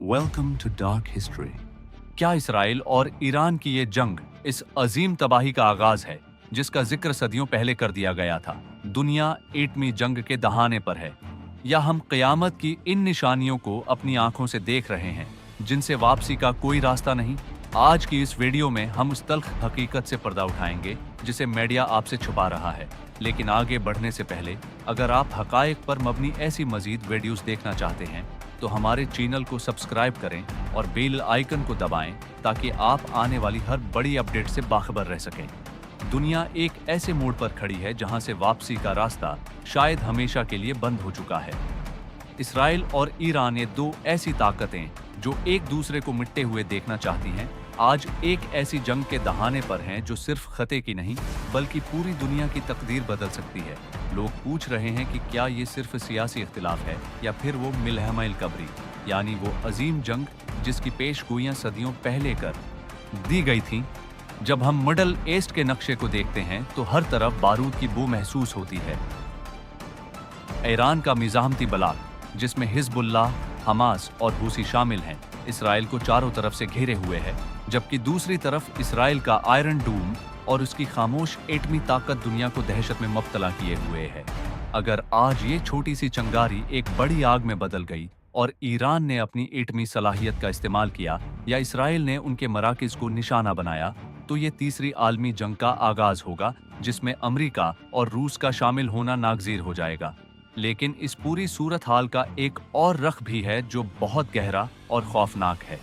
Welcome to dark history. क्या Israel और Iran की ये जंग इस अजीम तबाही का आगाज है जिसका जिक्र सदियों पहले कर दिया गया था? दुनिया एटमी जंग के दहाने पर है, या हम क़यामत की इन निशानियों को अपनी आंखों से देख रहे हैं जिनसे वापसी का कोई रास्ता नहीं? आज की इस वीडियो में हम उस तल्ख हकीकत से पर्दा उठाएंगे जिसे मीडिया आपसे छुपा रहा है। लेकिन आगे बढ़ने से पहले अगर आप हकायक पर मबनी ऐसी मजीद वीडियोस देखना चाहते हैं तो हमारे चैनल को सब्सक्राइब करें और बेल आइकन को दबाएं ताकि आप आने वाली हर बड़ी अपडेट से बाखबर रह सकें। दुनिया एक ऐसे मोड़ पर खड़ी है जहां से वापसी का रास्ता शायद हमेशा के लिए बंद हो चुका है। इसराइल और ईरान, ये दो ऐसी ताकतें जो एक दूसरे को मिटते हुए देखना चाहती हैं, आज एक ऐसी जंग के दहाने पर हैं जो सिर्फ खते की नहीं बल्कि पूरी दुनिया की तकदीर बदल सकती है। लोग पूछ रहे हैं कि क्या ये सिर्फ सियासी इख्तिलाफ है या फिर वो मिलहमल कबरी, यानी वो अजीम जंग जिसकी पेशगोइयां सदियों पहले कर दी गई थीं। जब हम मिडल ईस्ट के नक्शे को देखते हैं तो हर तरफ बारूद की बू महसूस होती है। ईरान का मिज़ाहमती बलाक, जिसमें हिजबुल्लाह, हमास और हूसी शामिल हैं, इसराइल को चारों तरफ से घेरे हुए है, जबकि दूसरी तरफ इसराइल का आयरन डूम और उसकी खामोश एटमी ताकत दुनिया को दहशत में मुब्तला किए हुए है। अगर आज ये छोटी सी चंगारी एक बड़ी आग में बदल गई और ईरान ने अपनी एटमी सलाहियत का इस्तेमाल किया या इसराइल ने उनके मराकिज को निशाना बनाया, तो ये तीसरी आलमी जंग का आगाज होगा जिसमें अमेरिका और रूस का शामिल होना नागजीर हो जाएगा। लेकिन इस पूरी सूरत हाल का एक और रख भी है जो बहुत गहरा और खौफनाक है।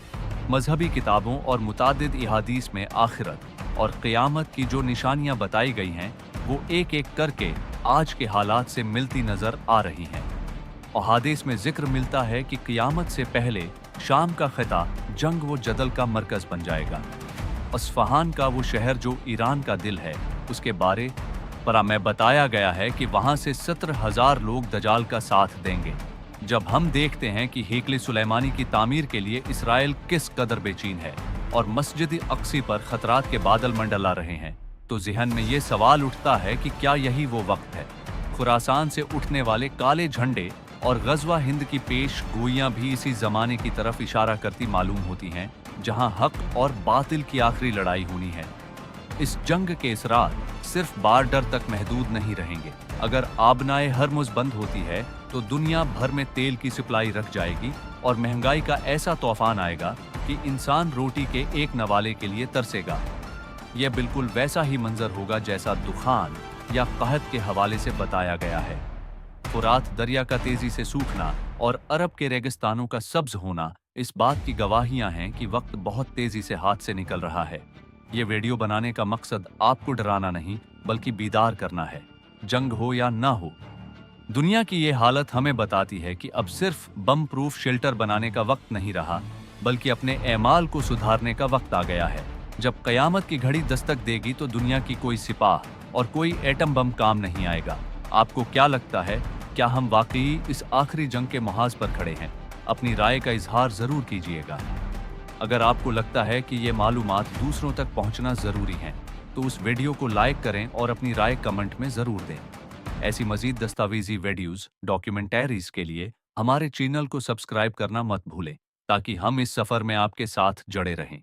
मजहबी किताबों और मुतादिद इहादीस में आखिरत और क़यामत की जो निशानियां बताई गई हैं वो एक एक करके आज के हालात से मिलती नजर आ रही हैं। अहादीस में जिक्र मिलता है कि क़यामत से पहले शाम का खिता जंग व जदल का मरकज बन जाएगा। अस्फहान का वो शहर जो ईरान का दिल है, उसके बारे में बताया गया है कि वहां से 17,000 लोग दजाल का साथ देंगे। जब हम देखते हैं कि हेकले सुलेमानी की तामीर के लिए इसराइल किस कदर बेचैन है और मस्जिद अक्सी पर खतरात के बादल मंडला रहे हैं, तो ज़हन में ये सवाल उठता है कि क्या यही वो वक्त है? खुरासान से उठने वाले काले झंडे और गज़वा हिंद की पेश गोइयां भी इसी जमाने की तरफ इशारा करती मालूम होती हैं जहां हक और बातिल की आखिरी लड़ाई होनी है। इस जंग के इसरार सिर्फ बॉर्डर तक महदूद नहीं रहेंगे। अगर आबनाए हरमुज बंद होती है तो दुनिया भर में तेल की सप्लाई रख जाएगी और महंगाई का ऐसा तूफान आएगा कि इंसान रोटी के एक नवाले के लिए तरसेगा। यह बिल्कुल वैसा ही मंजर होगा जैसा दुखान या कहत के हवाले से बताया गया है। फुरात दरिया का तेजी से सूखना और अरब के रेगिस्तानों का सब्ज होना इस बात की गवाहियां हैं कि वक्त बहुत तेजी से हाथ से निकल रहा है। ये वीडियो बनाने का मकसद आपको डराना नहीं बल्कि बीदार करना है। जंग हो या ना हो, दुनिया की ये हालत हमें बताती है कि अब सिर्फ बम प्रूफ शेल्टर बनाने का वक्त नहीं रहा बल्कि अपने एमाल को सुधारने का वक्त आ गया है। जब क़यामत की घड़ी दस्तक देगी तो दुनिया की कोई सिपाह और कोई एटम बम काम नहीं आएगा। आपको क्या लगता है, क्या हम वाकई इस आखिरी जंग के मुहाज पर खड़े हैं? अपनी राय का इजहार जरूर कीजिएगा। अगर आपको लगता है कि ये मालूमात दूसरों तक पहुंचना जरूरी है तो उस वीडियो को लाइक करें और अपनी राय कमेंट में जरूर दें। ऐसी मजीद दस्तावेजी वीडियोस, डॉक्यूमेंटरीज के लिए हमारे चैनल को सब्सक्राइब करना मत भूलें ताकि हम इस सफर में आपके साथ जुड़े रहें।